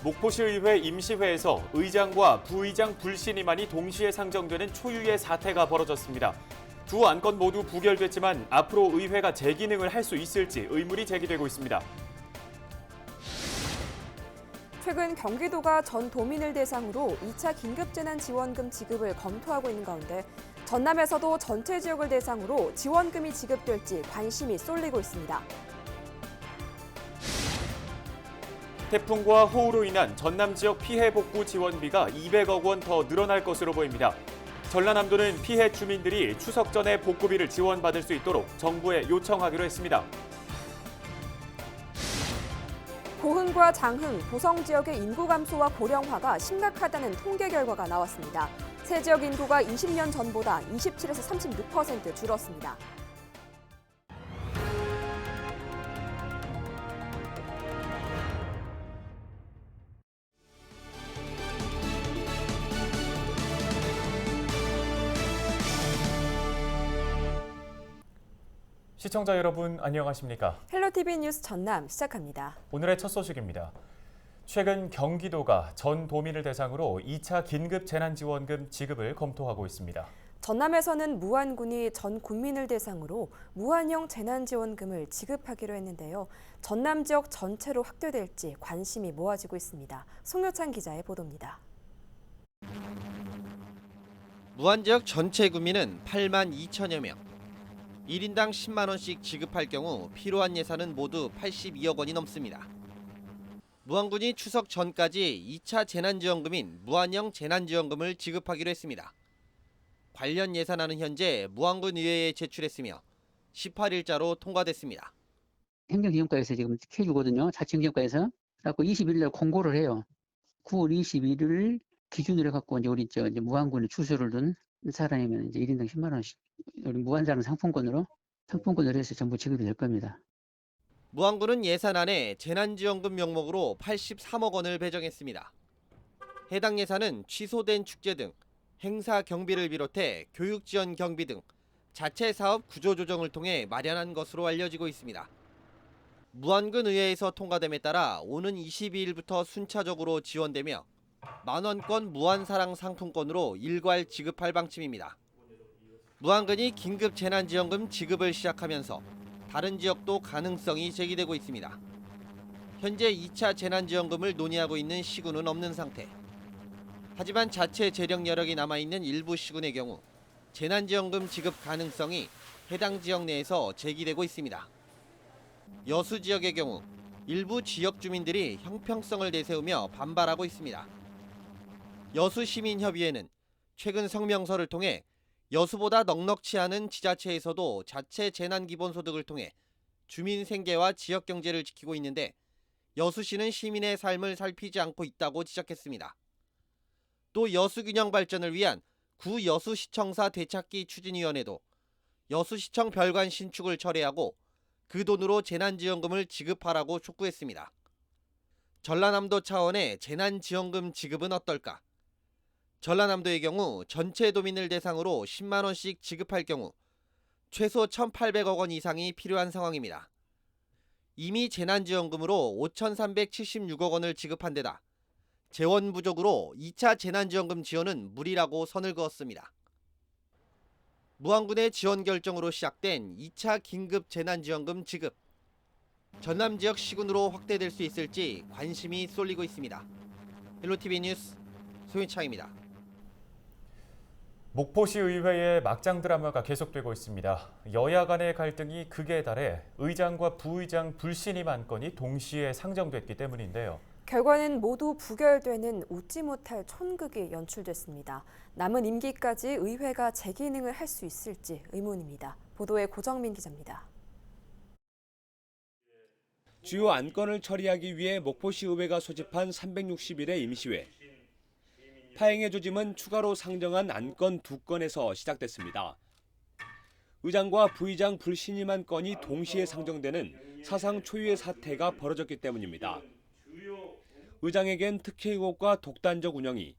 목포시의회 임시회에서 의장과 부의장 불신임안이 동시에 상정되는 초유의 사태가 벌어졌습니다. 두 안건 모두 부결됐지만 앞으로 의회가 제 기능을 할 수 있을지 의문이 제기되고 있습니다. 최근 경기도가 전 도민을 대상으로 2차 긴급재난지원금 지급을 검토하고 있는 가운데 전남에서도 전체 지역을 대상으로 지원금이 지급될지 관심이 쏠리고 있습니다. 태풍과 호우로 인한 전남 지역 피해 복구 지원비가 200억 원 더 늘어날 것으로 보입니다. 전라남도는 피해 주민들이 추석 전에 복구비를 지원받을 수 있도록 정부에 요청하기로 했습니다. 고흥과 장흥, 보성 지역의 인구 감소와 고령화가 심각하다는 통계 결과가 나왔습니다. 세 지역 인구가 20년 전보다 27에서 36% 줄었습니다. 시청자 여러분 안녕하십니까? 헬로티비 뉴스 전남 시작합니다. 오늘의 첫 소식입니다. 최근 경기도가 전 도민을 대상으로 2차 긴급재난지원금 지급을 검토하고 있습니다. 전남에서는 무안군이 전 국민을 대상으로 무한형 재난지원금을 지급하기로 했는데요. 전남 지역 전체로 확대될지 관심이 모아지고 있습니다. 송효찬 기자의 보도입니다. 무안 지역 전체 구민은 8만 2천여 명. 1인당 10만 원씩 지급할 경우 필요한 예산은 모두 82억 원이 넘습니다. 무안군이 추석 전까지 2차 재난지원금인 무한형 재난지원금을 지급하기로 했습니다. 관련 예산안은 현재 무안군 의회에 제출했으며 18일자로 통과됐습니다. 행정기념과에서 지금 해주거든요. 자치행정과에서. 그래서 20일 날 공고를 해요. 9월 21일을 기준으로 해갖고 이제 우리 이제 무안군에 주소를 둔 사람이면 이제 1인당 10만 원씩 우리 무안사랑 상품권으로 해서 전부 지급이 될 겁니다. 무안군은 예산안에 재난지원금 명목으로 83억 원을 배정했습니다. 해당 예산은 취소된 축제 등 행사 경비를 비롯해 교육 지원 경비 등 자체 사업 구조 조정을 통해 마련한 것으로 알려지고 있습니다. 무안군 의회에서 통과됨에 따라 오는 22일부터 순차적으로 지원되며 만원권 무안사랑 상품권으로 일괄 지급할 방침입니다. 무안군이 긴급 재난지원금 지급을 시작하면서 다른 지역도 가능성이 제기되고 있습니다. 현재 2차 재난지원금을 논의하고 있는 시군은 없는 상태. 하지만 자체 재정 여력이 남아있는 일부 시군의 경우 재난지원금 지급 가능성이 해당 지역 내에서 제기되고 있습니다. 여수 지역의 경우 일부 지역 주민들이 형평성을 내세우며 반발하고 있습니다. 여수시민협의회는 최근 성명서를 통해 여수보다 넉넉치 않은 지자체에서도 자체 재난기본소득을 통해 주민 생계와 지역 경제를 지키고 있는데 여수시는 시민의 삶을 살피지 않고 있다고 지적했습니다. 또 여수균형 발전을 위한 구 여수시청사 되찾기 추진위원회도 여수시청 별관 신축을 철회하고 그 돈으로 재난지원금을 지급하라고 촉구했습니다. 전라남도 차원의 재난지원금 지급은 어떨까? 전라남도의 경우 전체 도민을 대상으로 10만 원씩 지급할 경우 최소 1,800억 원 이상이 필요한 상황입니다. 이미 재난지원금으로 5,376억 원을 지급한 데다 재원 부족으로 2차 재난지원금 지원은 무리라고 선을 그었습니다. 무안군의 지원 결정으로 시작된 2차 긴급 재난지원금 지급. 전남 지역 시군으로 확대될 수 있을지 관심이 쏠리고 있습니다. 헬로티비 뉴스 소윤창입니다. 목포시 의회의 막장 드라마가 계속되고 있습니다. 여야 간의 갈등이 극에 달해 의장과 부의장 불신임 안건이 동시에 상정됐기 때문인데요. 결과는 모두 부결되는 웃지 못할 촌극이 연출됐습니다. 남은 임기까지 의회가 제 기능을 할 수 있을지 의문입니다. 보도에 고정민 기자입니다. 주요 안건을 처리하기 위해 목포시 의회가 소집한 360일의 임시회. 파행의 조짐은 추가로 상정한 안건 2건에서 시작됐습니다. 의장과 부의장 불신임 안건이 동시에 상정되는 사상 초유의 사태가 벌어졌기 때문입니다. 의장에겐 특혜 의혹과 독단적 운영이,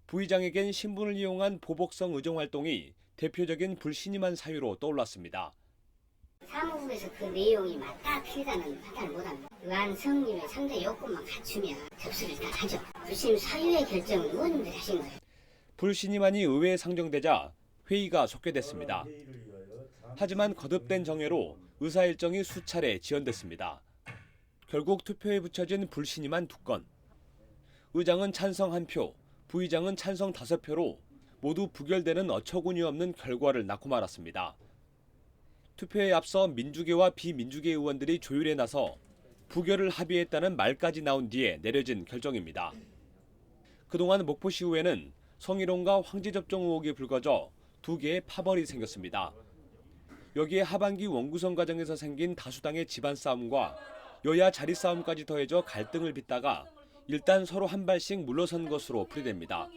부의장에겐 신분을 이용한 보복성 의정 활동이 대표적인 불신임한 사유로 떠올랐습니다. 사무국에서 그 내용이 맞다 틀리다는 판단을 못합니다. 의안 성립의 3대 요건만 갖추면 접수를 일단 하죠. 불신 사유의 결정은 의원님들이 하신 거예요. 불신임안이 의회에 상정되자 회의가 속개됐습니다. 하지만 거듭된 정회로 의사 일정이 수차례 지연됐습니다. 결국 투표에 붙여진 불신임안 2건. 의장은 찬성 1표, 부의장은 찬성 5표로 모두 부결되는 어처구니 없는 결과를 낳고 말았습니다. 투표에 앞서 민주계와 비민주계 의원들이 조율에 나서 부결을 합의했다는 말까지 나온 뒤에 내려진 결정입니다. 그동안 목포시의회는 성희롱과 황제 접종 의혹이 불거져 2개의 파벌이 생겼습니다. 여기에 하반기 원구성 과정에서 생긴 다수당의 집안 싸움과 여야 자리 싸움까지 더해져 갈등을 빚다가 일단 서로 한 발씩 물러선 것으로 풀이됩니다.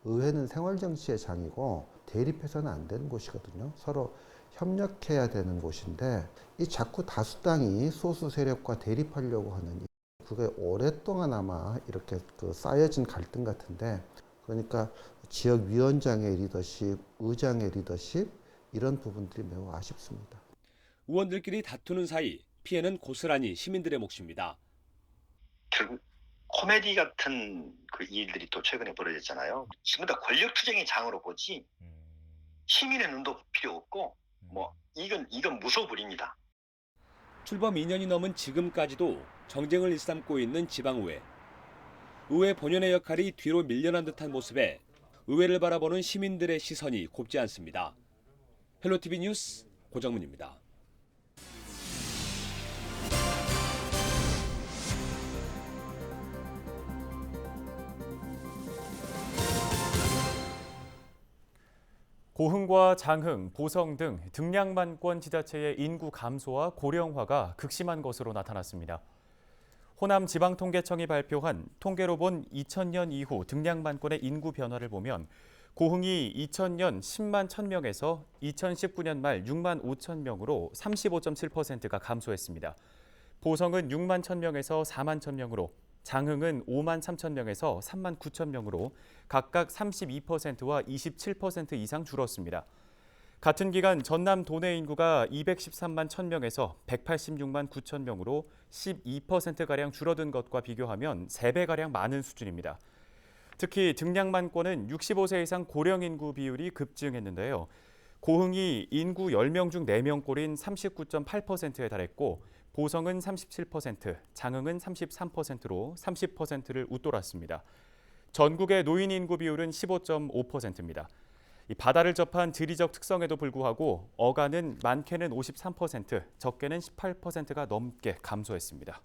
의회는 생활정치의 장이고 대립해서는 안 되는 곳이거든요. 서로 협력해야 되는 곳인데 이 자꾸 다수당이 소수 세력과 대립하려고 하는 그게 오랫동안 아마 이렇게 쌓여진 갈등 같은데, 그러니까 지역위원장의 리더십, 의장의 리더십 이런 부분들이 매우 아쉽습니다. 의원들끼리 다투는 사이 피해는 고스란히 시민들의 몫입니다. 결국 코미디 같은 그 일들이 또 최근에 벌어졌잖아요. 전부 다 권력 투쟁의 장으로 보지 시민의 눈도 필요 없고 이건 무소불위입니다. 출범 2년이 넘은 지금까지도 정쟁을 일삼고 있는 지방의회. 의회 본연의 역할이 뒤로 밀려난 듯한 모습에 의회를 바라보는 시민들의 시선이 곱지 않습니다. 헬로티비 뉴스 고정문입니다. 고흥과 장흥, 보성 등 등량만권 지자체의 인구 감소와 고령화가 극심한 것으로 나타났습니다. 호남지방통계청이 발표한 통계로 본 2000년 이후 등량만권의 인구 변화를 보면 고흥이 2000년 10만 1000명에서 2019년 말 6만 5천 명으로 35.7%가 감소했습니다. 보성은 6만 1000명에서 4만 1000명으로, 장흥은 5만 3천 명에서 3만 9천 명으로 각각 32%와 27% 이상 줄었습니다. 같은 기간 전남 도내 인구가 213만 1000명에서 186만 9천 명으로 12%가량 줄어든 것과 비교하면 3배가량 많은 수준입니다. 특히 등량만권은 65세 이상 고령 인구 비율이 급증했는데요. 고흥이 인구 10명 중 4명꼴인 39.8%에 달했고, 보성은 37%, 장흥은 33%로 30%를 웃돌았습니다. 전국의 노인 인구 비율은 15.5%입니다. 바다를 접한 지리적 특성에도 불구하고 어가는 많게는 53%, 적게는 18%가 넘게 감소했습니다.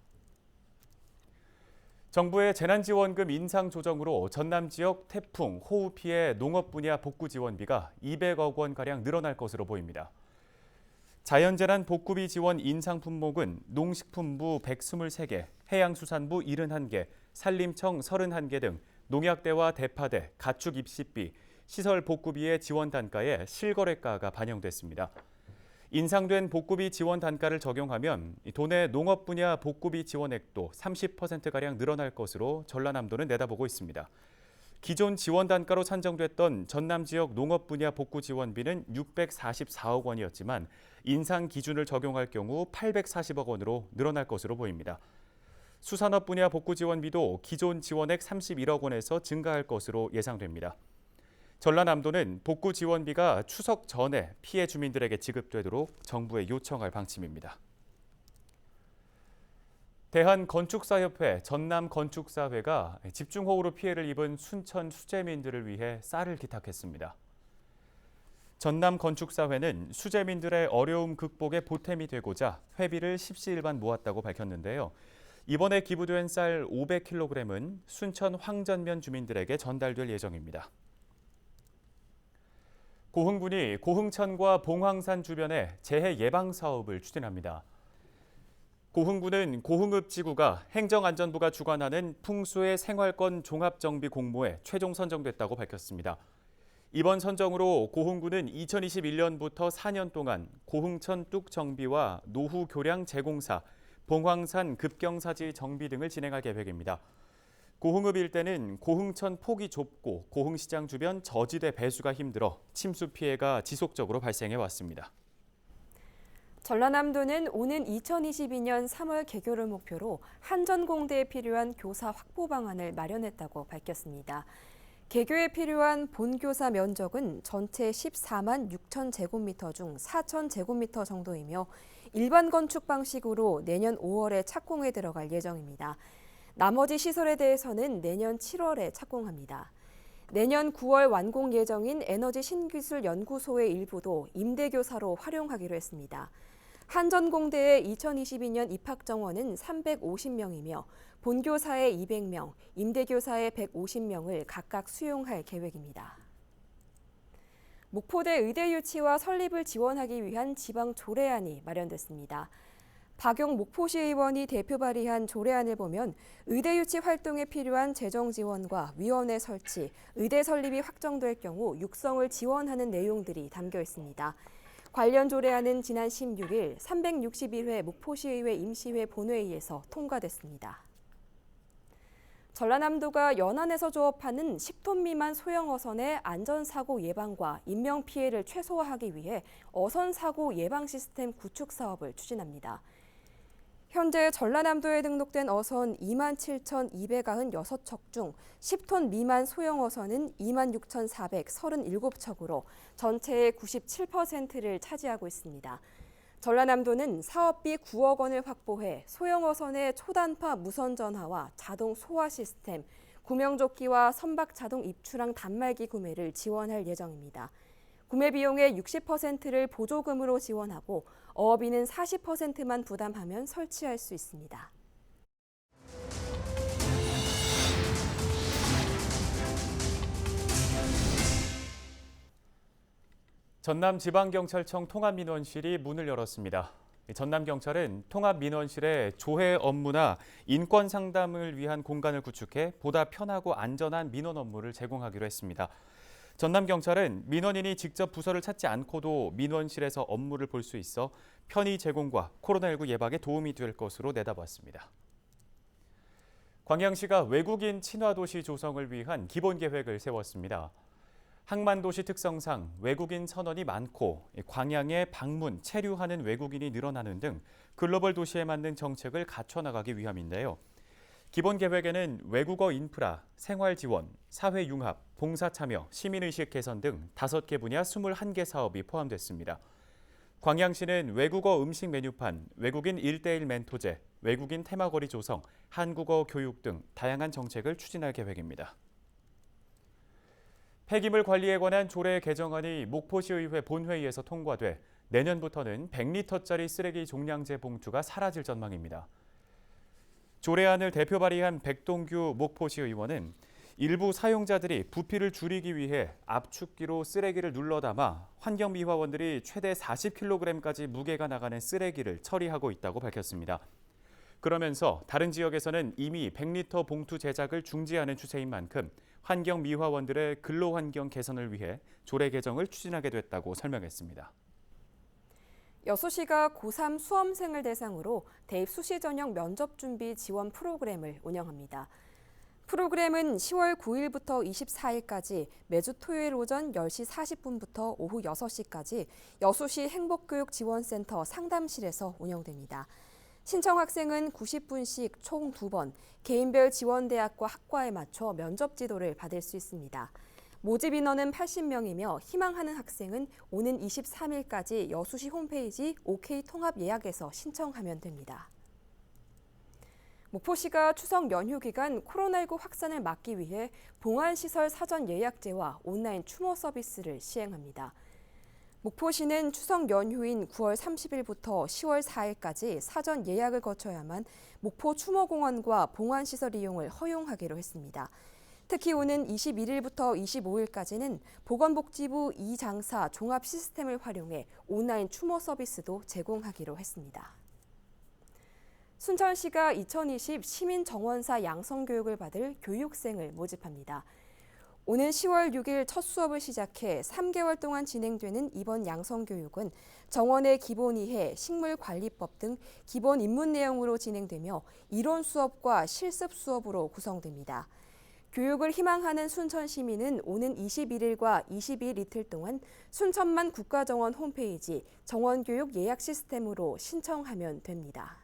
정부의 재난지원금 인상 조정으로 전남 지역 태풍, 호우 피해 농업 분야 복구 지원비가 200억 원가량 늘어날 것으로 보입니다. 자연재난 복구비 지원 인상 품목은 농식품부 123개, 해양수산부 71개, 산림청 31개 등 농약대와 대파대, 가축 입시비, 시설 복구비의 지원 단가에 실거래가가 반영됐습니다. 인상된 복구비 지원 단가를 적용하면 도내 농업 분야 복구비 지원액도 30%가량 늘어날 것으로 전라남도는 내다보고 있습니다. 기존 지원 단가로 산정됐던 전남 지역 농업 분야 복구 지원비는 644억 원이었지만 인상 기준을 적용할 경우 840억 원으로 늘어날 것으로 보입니다. 수산업 분야 복구 지원비도 기존 지원액 31억 원에서 증가할 것으로 예상됩니다. 전라남도는 복구 지원비가 추석 전에 피해 주민들에게 지급되도록 정부에 요청할 방침입니다. 대한건축사협회 전남건축사회가 집중호우로 피해를 입은 순천 수재민들을 위해 쌀을 기탁했습니다. 전남건축사회는 수재민들의 어려움 극복에 보탬이 되고자 회비를 십시일반 모았다고 밝혔는데요. 이번에 기부된 쌀 500kg은 순천 황전면 주민들에게 전달될 예정입니다. 고흥군이 고흥천과 봉황산 주변에 재해 예방 사업을 추진합니다. 고흥군은 고흥읍지구가 행정안전부가 주관하는 풍수의 생활권 종합정비 공모에 최종 선정됐다고 밝혔습니다. 이번 선정으로 고흥군은 2021년부터 4년 동안 고흥천 뚝정비와 노후 교량 재공사, 봉황산 급경사지 정비 등을 진행할 계획입니다. 고흥읍 일대는 고흥천 폭이 좁고 고흥시장 주변 저지대 배수가 힘들어 침수 피해가 지속적으로 발생해 왔습니다. 전라남도는 오는 2022년 3월 개교를 목표로 한전공대에 필요한 교사 확보 방안을 마련했다고 밝혔습니다. 개교에 필요한 본교사 면적은 전체 14만 6천 제곱미터 중 4천 제곱미터 정도이며 일반 건축 방식으로 내년 5월에 착공에 들어갈 예정입니다. 나머지 시설에 대해서는 내년 7월에 착공합니다. 내년 9월 완공 예정인 에너지 신기술 연구소의 일부도 임대교사로 활용하기로 했습니다. 한전공대의 2022년 입학 정원은 350명이며 본교사의 200명, 임대교사의 150명을 각각 수용할 계획입니다. 목포대 의대 유치와 설립을 지원하기 위한 지방 조례안이 마련됐습니다. 박용 목포시 의원이 대표 발의한 조례안을 보면 의대 유치 활동에 필요한 재정 지원과 위원회 설치, 의대 설립이 확정될 경우 육성을 지원하는 내용들이 담겨 있습니다. 관련 조례안은 지난 16일 361회 목포시의회 임시회 본회의에서 통과됐습니다. 전라남도가 연안에서 조업하는 10톤 미만 소형 어선의 안전사고 예방과 인명피해를 최소화하기 위해 어선사고 예방 시스템 구축 사업을 추진합니다. 현재 전라남도에 등록된 어선 27,296척 중 10톤 미만 소형 어선은 26,437척으로 전체의 97%를 차지하고 있습니다. 전라남도는 사업비 9억 원을 확보해 소형 어선의 초단파 무선 전화와 자동 소화 시스템, 구명조끼와 선박 자동 입출항 단말기 구매를 지원할 예정입니다. 구매 비용의 60%를 보조금으로 지원하고 어업인은 40%만 부담하면 설치할 수 있습니다. 전남지방경찰청 통합민원실이 문을 열었습니다. 전남경찰은 통합민원실에 조회 업무나 인권 상담을 위한 공간을 구축해 보다 편하고 안전한 민원 업무를 제공하기로 했습니다. 전남경찰은 민원인이 직접 부서를 찾지 않고도 민원실에서 업무를 볼 수 있어 편의 제공과 코로나19 예방에 도움이 될 것으로 내다봤습니다. 광양시가 외국인 친화도시 조성을 위한 기본계획을 세웠습니다. 항만도시 특성상 외국인 선원이 많고 광양에 방문, 체류하는 외국인이 늘어나는 등 글로벌 도시에 맞는 정책을 갖춰나가기 위함인데요. 기본 계획에는 외국어 인프라, 생활 지원, 사회 융합, 봉사 참여, 시민의식 개선 등 5개 분야 21개 사업이 포함됐습니다. 광양시는 외국어 음식 메뉴판, 외국인 1:1 멘토제, 외국인 테마거리 조성, 한국어 교육 등 다양한 정책을 추진할 계획입니다. 폐기물 관리에 관한 조례 개정안이 목포시의회 본회의에서 통과돼 내년부터는 100리터짜리 쓰레기 종량제 봉투가 사라질 전망입니다. 조례안을 대표 발의한 백동규 목포시 의원은 일부 사용자들이 부피를 줄이기 위해 압축기로 쓰레기를 눌러 담아 환경미화원들이 최대 40kg까지 무게가 나가는 쓰레기를 처리하고 있다고 밝혔습니다. 그러면서 다른 지역에서는 이미 100리터 봉투 제작을 중지하는 추세인 만큼 환경미화원들의 근로환경 개선을 위해 조례 개정을 추진하게 됐다고 설명했습니다. 여수시가 고3 수험생을 대상으로 대입 수시 전형 면접 준비 지원 프로그램을 운영합니다. 프로그램은 10월 9일부터 24일까지 매주 토요일 오전 10시 40분부터 오후 6시까지 여수시 행복교육지원센터 상담실에서 운영됩니다. 신청 학생은 90분씩 총 2번 개인별 지원대학과 학과에 맞춰 면접 지도를 받을 수 있습니다. 모집 인원은 80명이며 희망하는 학생은 오는 23일까지 여수시 홈페이지 OK 통합 예약에서 신청하면 됩니다. 목포시가 추석 연휴 기간 코로나19 확산을 막기 위해 봉안시설 사전 예약제와 온라인 추모 서비스를 시행합니다. 목포시는 추석 연휴인 9월 30일부터 10월 4일까지 사전 예약을 거쳐야만 목포 추모공원과 봉안시설 이용을 허용하기로 했습니다. 특히 오는 21일부터 25일까지는 보건복지부 이장사 종합 시스템을 활용해 온라인 추모 서비스도 제공하기로 했습니다. 순천시가 2020 시민정원사 양성교육을 받을 교육생을 모집합니다. 오는 10월 6일 첫 수업을 시작해 3개월 동안 진행되는 이번 양성교육은 정원의 기본 이해, 식물관리법 등 기본 입문 내용으로 진행되며 이론 수업과 실습 수업으로 구성됩니다. 교육을 희망하는 순천 시민은 오는 21일과 22일 이틀 동안 순천만 국가정원 홈페이지 정원교육 예약 시스템으로 신청하면 됩니다.